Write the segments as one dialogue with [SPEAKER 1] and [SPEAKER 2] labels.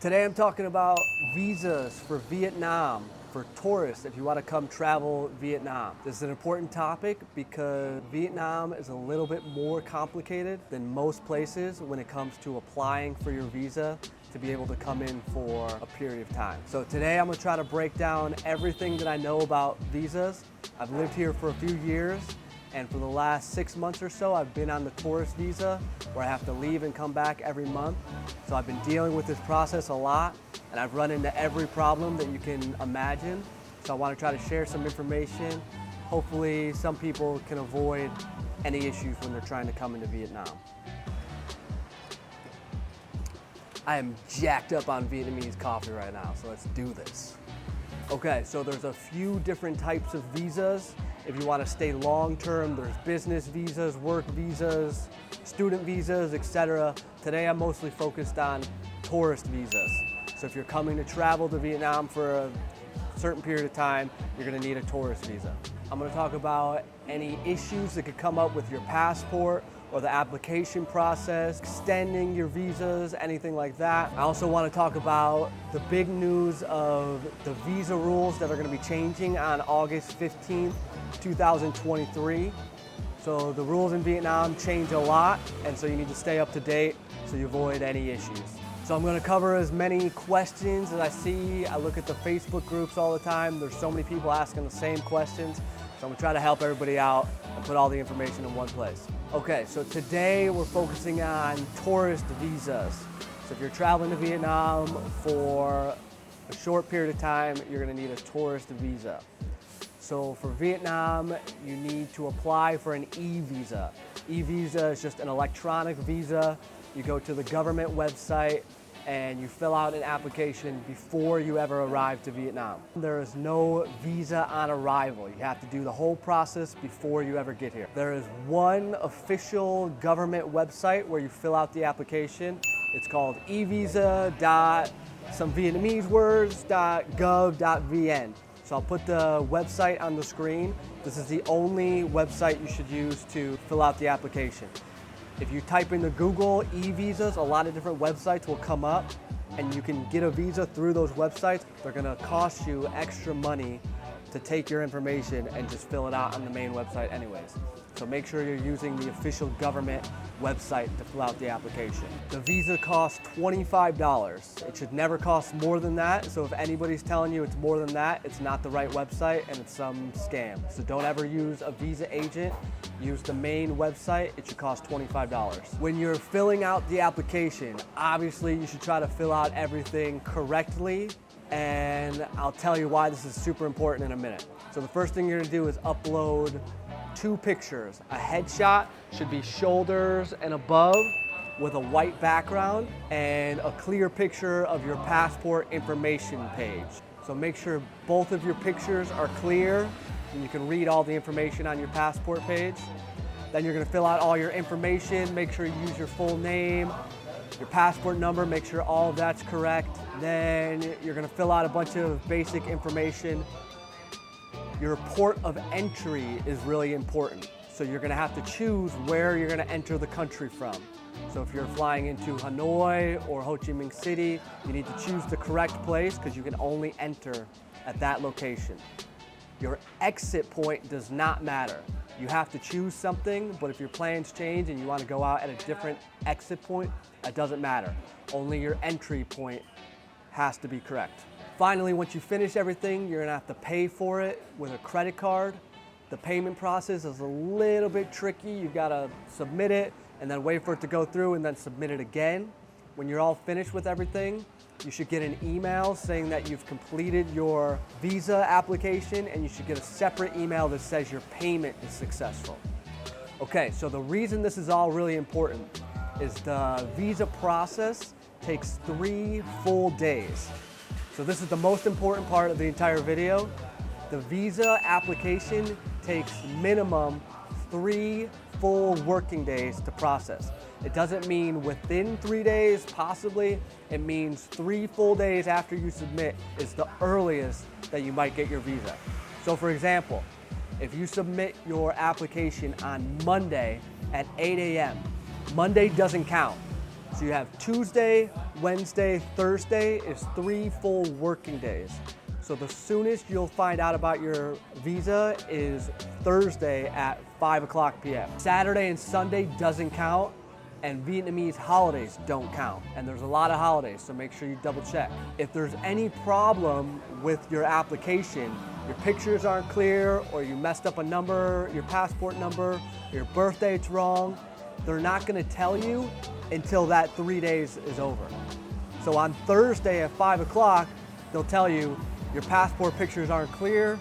[SPEAKER 1] Today I'm talking about visas for Vietnam, for tourists if you want to come travel Vietnam. This is an important topic because Vietnam is a little bit more complicated than most places when it comes to applying for your visa to be able to come in for a period of time. So today I'm going to try to break down everything that I know about visas. I've lived here for a few years, and for the last 6 months or so, I've been on the tourist visa where I have to leave and come back every month. So I've been dealing with this process a lot, and I've run into every problem that you can imagine. So I want to try to share some information. Hopefully some people can avoid any issues when they're trying to come into Vietnam. I am jacked up on Vietnamese coffee right now, so let's do this. Okay, so there's a few different types of visas. If you want to stay long-term, there's business visas, work visas, student visas, etc. Today I'm mostly focused on tourist visas. So if you're coming to travel to Vietnam for a certain period of time, you're going to need a tourist visa. I'm going to talk about any issues that could come up with your passport or the application process, extending your visas, anything like that. I also want to talk about the big news of the visa rules that are going to be changing on August 15th, 2023. So the rules in Vietnam change a lot, and so you need to stay up to date so you avoid any issues. So I'm going to cover as many questions as I see. I look at the Facebook groups all the time. There's so many people asking the same questions. So I'm going to try to help everybody out and put all the information in one place. Okay, so today we're focusing on tourist visas. So if you're traveling to Vietnam for a short period of time, you're going to need a tourist visa. So for Vietnam, you need to apply for an e-visa. E-visa is just an electronic visa. You go to the government website and you fill out an application before you ever arrive to Vietnam. There is no visa on arrival. You have to do the whole process before you ever get here. There is one official government website where you fill out the application. It's called evisa.somevietnamesewords.gov.vn. So I'll put the website on the screen. This is the only website you should use to fill out the application. If you type into Google e-visas, a lot of different websites will come up and you can get a visa through those websites. They're gonna cost you extra money to take your information and just fill it out on the main website anyways. So make sure you're using the official government website to fill out the application. The visa costs $25. It should never cost more than that. So if anybody's telling you it's more than that, it's not the right website and it's some scam. So don't ever use a visa agent. Use the main website. It should cost $25. When you're filling out the application, obviously you should try to fill out everything correctly, and I'll tell you why this is super important in a minute. So the first thing you're gonna do is upload 2 pictures. A headshot should be shoulders and above with a white background, and a clear picture of your passport information page. So make sure both of your pictures are clear and you can read all the information on your passport page. Then you're gonna fill out all your information. Make sure you use your full name, your passport number, make sure all of that's correct. Then you're gonna fill out a bunch of basic information. Your port of entry is really important. So you're gonna have to choose where you're gonna enter the country from. So if you're flying into Hanoi or Ho Chi Minh City, you need to choose the correct place because you can only enter at that location. Your exit point does not matter. You have to choose something, but if your plans change and you want to go out at a different exit point, that doesn't matter. Only your entry point has to be correct. Finally, once you finish everything, you're gonna have to pay for it with a credit card. The payment process is a little bit tricky. You've gotta submit it and then wait for it to go through and then submit it again. When you're all finished with everything, you should get an email saying that you've completed your visa application, and you should get a separate email that says your payment is successful. Okay, so the reason this is all really important is the visa process takes 3 full days. So this is the most important part of the entire video. The visa application takes minimum 3 full working days to process. It doesn't mean within 3 days, possibly. It means 3 full days after you submit is the earliest that you might get your visa. So for example, if you submit your application on Monday at 8 a.m., Monday doesn't count. So you have Tuesday, Wednesday, Thursday is 3 full working days. So the soonest you'll find out about your visa is Thursday at 5 o'clock p.m. Saturday and Sunday doesn't count, and Vietnamese holidays don't count. And there's a lot of holidays, so make sure you double check. If there's any problem with your application, your pictures aren't clear, or you messed up a number, your passport number, your birth date's wrong, they're not gonna tell you until that 3 days is over. So on Thursday at 5 o'clock, they'll tell you your passport pictures aren't clear,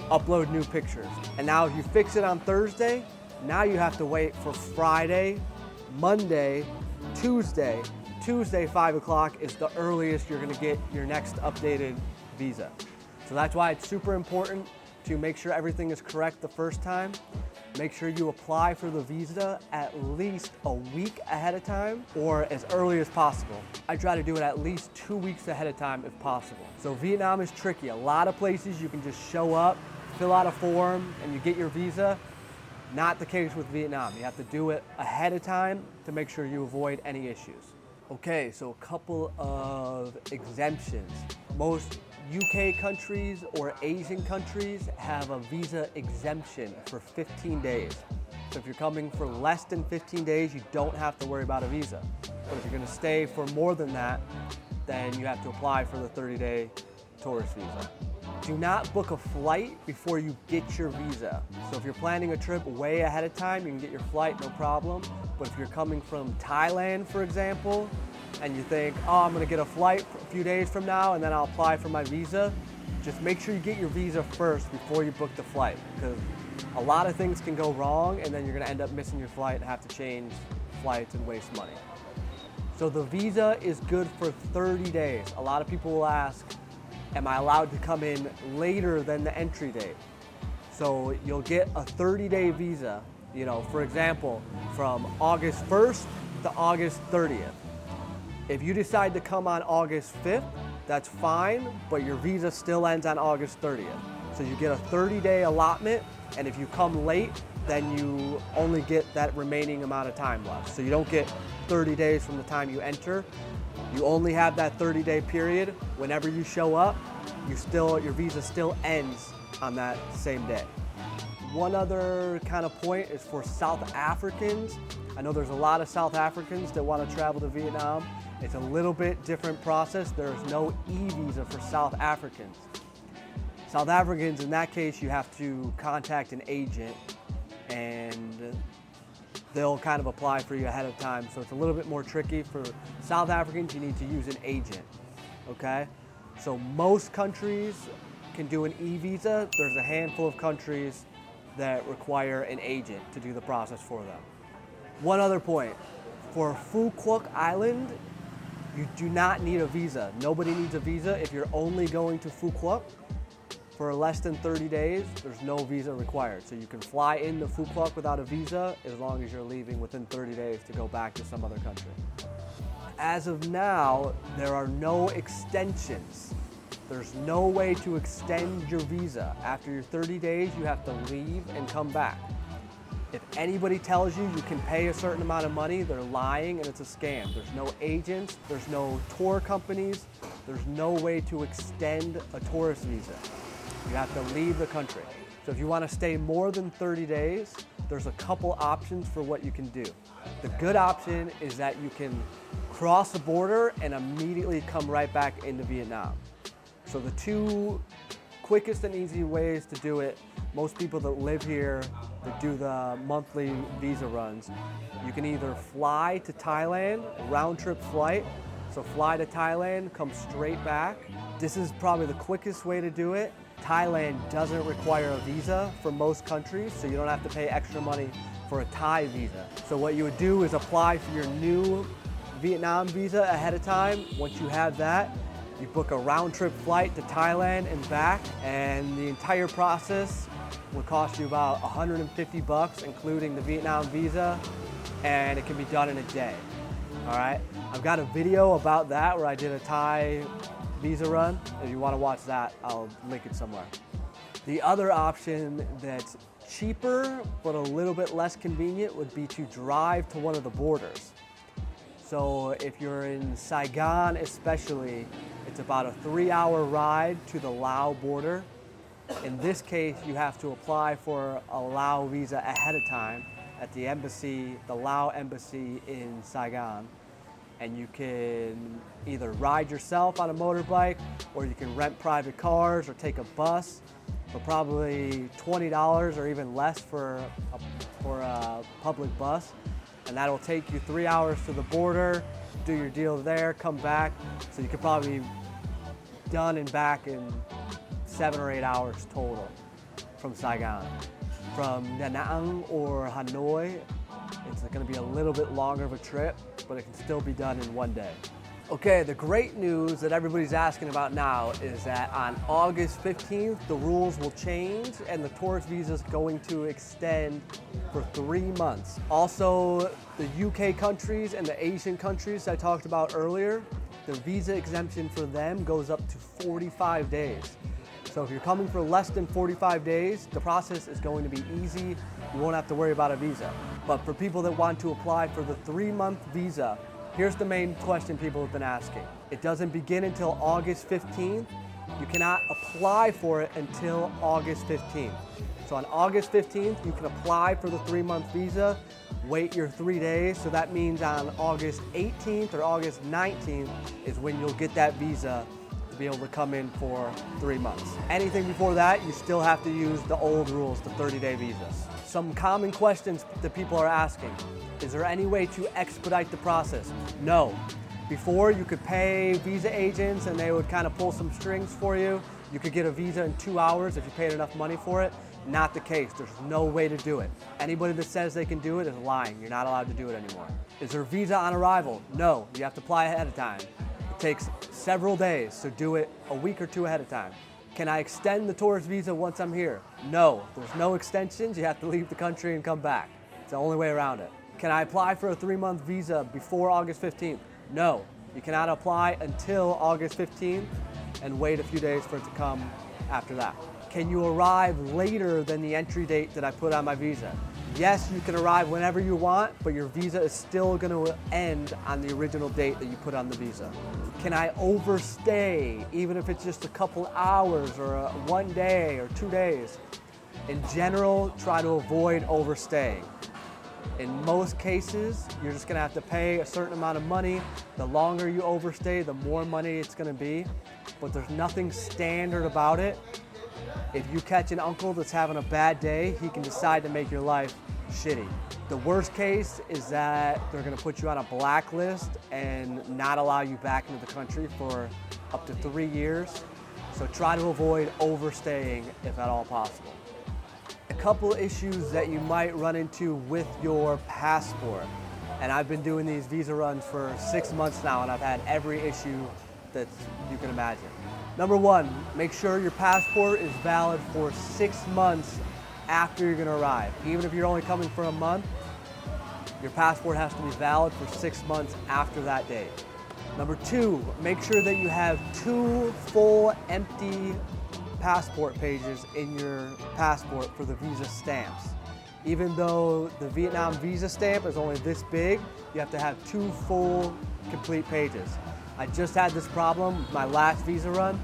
[SPEAKER 1] upload new pictures. And now if you fix it on Thursday, now you have to wait for Friday, Monday, Tuesday. Tuesday, 5 o'clock is the earliest you're gonna get your next updated visa. So that's why it's super important to make sure everything is correct the first time. Make sure you apply for the visa at least a week ahead of time or as early as possible. I try to do it at least 2 weeks ahead of time if possible. So Vietnam is tricky. A lot of places you can just show up, fill out a form, and you get your visa. Not the case with Vietnam. You have to do it ahead of time to make sure you avoid any issues. Okay, so a couple of exemptions. Most UK countries or Asian countries have a visa exemption for 15 days. So if you're coming for less than 15 days, you don't have to worry about a visa. But if you're gonna stay for more than that, then you have to apply for the 30-day tourist visa. Do not book a flight before you get your visa. So if you're planning a trip way ahead of time, you can get your flight, no problem. But if you're coming from Thailand, for example, and you think, oh, I'm gonna get a flight a few days from now and then I'll apply for my visa, just make sure you get your visa first before you book the flight, because a lot of things can go wrong and then you're gonna end up missing your flight and have to change flights and waste money. So the visa is good for 30 days. A lot of people will ask, am I allowed to come in later than the entry date? So you'll get a 30-day visa, you know, for example, from August 1st to August 30th. If you decide to come on August 5th, that's fine, but your visa still ends on August 30th. So you get a 30-day allotment, and if you come late, then you only get that remaining amount of time left. So you don't get 30 days from the time you enter. You only have that 30-day period. Whenever you show up, your visa still ends on that same day. One other kind of point is for South Africans. I know there's a lot of South Africans that want to travel to Vietnam. It's a little bit different process. There's no e-visa for South Africans. South Africans, in that case, you have to contact an agent and they'll kind of apply for you ahead of time. So it's a little bit more tricky. For South Africans, you need to use an agent, okay? So most countries can do an e-visa. There's a handful of countries that require an agent to do the process for them. One other point, for Phu Quoc Island, you do not need a visa. Nobody needs a visa. If you're only going to Phu Quoc for less than 30 days, there's no visa required. So you can fly into Phu Quoc without a visa as long as you're leaving within 30 days to go back to some other country. As of now, there are no extensions. There's no way to extend your visa. After your 30 days, you have to leave and come back. If anybody tells you you can pay a certain amount of money, they're lying and it's a scam. There's no agents, there's no tour companies, there's no way to extend a tourist visa. You have to leave the country. So if you want to stay more than 30 days, there's a couple options for what you can do. The good option is that you can cross the border and immediately come right back into Vietnam. So the two quickest and easy ways to do it, most people that live here that do the monthly visa runs, you can either fly to Thailand, round trip flight, so fly to Thailand, come straight back. This is probably the quickest way to do it. Thailand doesn't require a visa for most countries, so you don't have to pay extra money for a Thai visa. So what you would do is apply for your new Vietnam visa ahead of time. Once you have that, you book a round trip flight to Thailand and back, and the entire process will cost you about 150 bucks, including the Vietnam visa, and it can be done in a day. All right, I've got a video about that where I did a Thai visa run. If you want to watch that, I'll link it somewhere. The other option that's cheaper but a little bit less convenient would be to drive to one of the borders. So if you're in Saigon especially, it's about a 3-hour ride to the Lao border. In this case, you have to apply for a Lao visa ahead of time at the embassy, the Lao embassy in Saigon. And you can either ride yourself on a motorbike, or you can rent private cars or take a bus for probably $20 or even less for a public bus. And that'll take you 3 hours to the border, do your deal there, come back. So you could probably be done and back in 7 or 8 hours total from Saigon. From Da Nang or Hanoi, it's going to be a little bit longer of a trip, but it can still be done in one day. Okay, the great news that everybody's asking about now is that on August 15th, the rules will change and the tourist visa is going to extend for 3 months. Also, the UK countries and the Asian countries I talked about earlier, the visa exemption for them goes up to 45 days. So if you're coming for less than 45 days, the process is going to be easy. You won't have to worry about a visa. But for people that want to apply for the 3-month visa, here's the main question people have been asking. It doesn't begin until August 15th. You cannot apply for it until August 15th. So on August 15th, you can apply for the 3-month visa, wait your 3 days. So that means on August 18th or August 19th is when you'll get that visa to be able to come in for 3 months. Anything before that, you still have to use the old rules, the 30-day visas. Some common questions that people are asking. Is there any way to expedite the process? No. Before, you could pay visa agents and they would kind of pull some strings for you. You could get a visa in 2 hours if you paid enough money for it. Not the case. There's no way to do it. Anybody that says they can do it is lying. You're not allowed to do it anymore. Is there a visa on arrival? No. You have to apply ahead of time. It takes several days, so do it a week or 2 ahead of time. Can I extend the tourist visa once I'm here? No. There's no extensions. You have to leave the country and come back. It's the only way around it. Can I apply for a 3-month visa before August 15th? No. You cannot apply until August 15th and wait a few days for it to come after that. Can you arrive later than the entry date that I put on my visa? Yes, you can arrive whenever you want, but your visa is still going to end on the original date that you put on the visa. Can I overstay, even if it's just a couple hours or 1 day or 2 days? In general, try to avoid overstaying. In most cases, you're just gonna have to pay a certain amount of money. The longer you overstay, the more money it's gonna be, but there's nothing standard about it. If you catch an uncle that's having a bad day, he can decide to make your life shitty. The worst case is that they're gonna put you on a blacklist and not allow you back into the country for up to 3 years. So try to avoid overstaying if at all possible. A couple issues that you might run into with your passport. And I've been doing these visa runs for 6 months now and I've had every issue that you can imagine. Number one, make sure your passport is valid for 6 months after you're gonna arrive. Even if you're only coming for a month, your passport has to be valid for 6 months after that date. Number two, make sure that you have 2 full empty passport pages in your passport for the visa stamps. Even though the Vietnam visa stamp is only this big, you have to have 2 full complete pages. I just had this problem with my last visa run.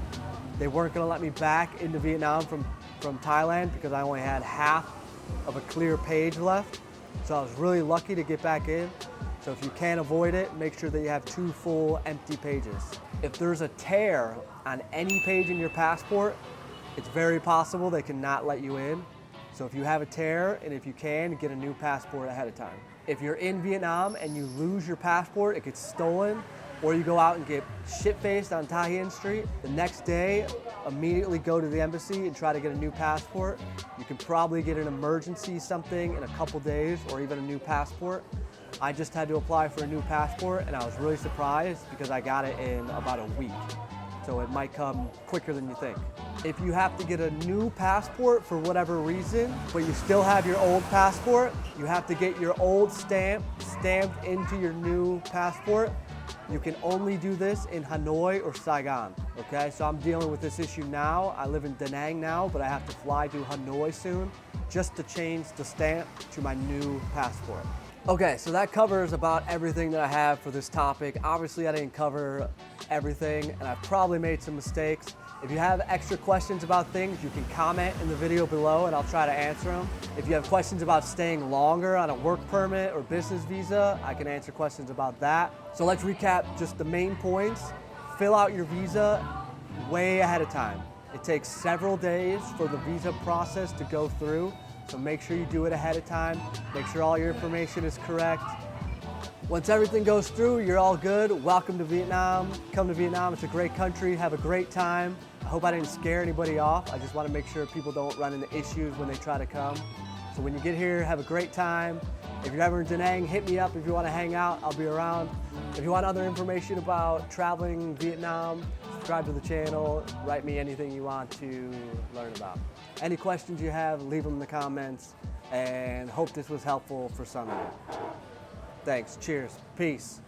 [SPEAKER 1] They weren't gonna let me back into Vietnam from Thailand because I only had half of a clear page left. So I was really lucky to get back in. So if you can't avoid it, make sure that you have 2 full empty pages. If there's a tear on any page in your passport, it's very possible they cannot let you in. So if you have a tear, and if you can, get a new passport ahead of time. If you're in Vietnam and you lose your passport, it gets stolen, or you go out and get shit-faced on Thai Hien Street, the next day, immediately go to the embassy and try to get a new passport. You can probably get an emergency something in a couple days, or even a new passport. I just had to apply for a new passport, and I was really surprised because I got it in about a week. So it might come quicker than you think. If you have to get a new passport for whatever reason, but you still have your old passport, you have to get your old stamp stamped into your new passport. You can only do this in Hanoi or Saigon, okay? So I'm dealing with this issue now. I live in Da Nang now, but I have to fly to Hanoi soon just to change the stamp to my new passport. Okay, so that covers about everything that I have for this topic. Obviously, I didn't cover everything, and I've probably made some mistakes. If you have extra questions about things, you can comment in the video below and I'll try to answer them. If you have questions about staying longer on a work permit or business visa, I can answer questions about that. So let's recap just the main points. Fill out your visa way ahead of time. It takes several days for the visa process to go through, so make sure you do it ahead of time. Make sure all your information is correct. Once everything goes through, you're all good. Welcome to Vietnam. Come to Vietnam, it's a great country, have a great time. I hope I didn't scare anybody off. I just want to make sure people don't run into issues when they try to come. So when you get here, have a great time. If you're ever in Da Nang, hit me up if you want to hang out. I'll be around. If you want other information about traveling Vietnam, subscribe to the channel, write me anything you want to learn about. Any questions you have, leave them in the comments, and hope this was helpful for some of you. Thanks, cheers, peace.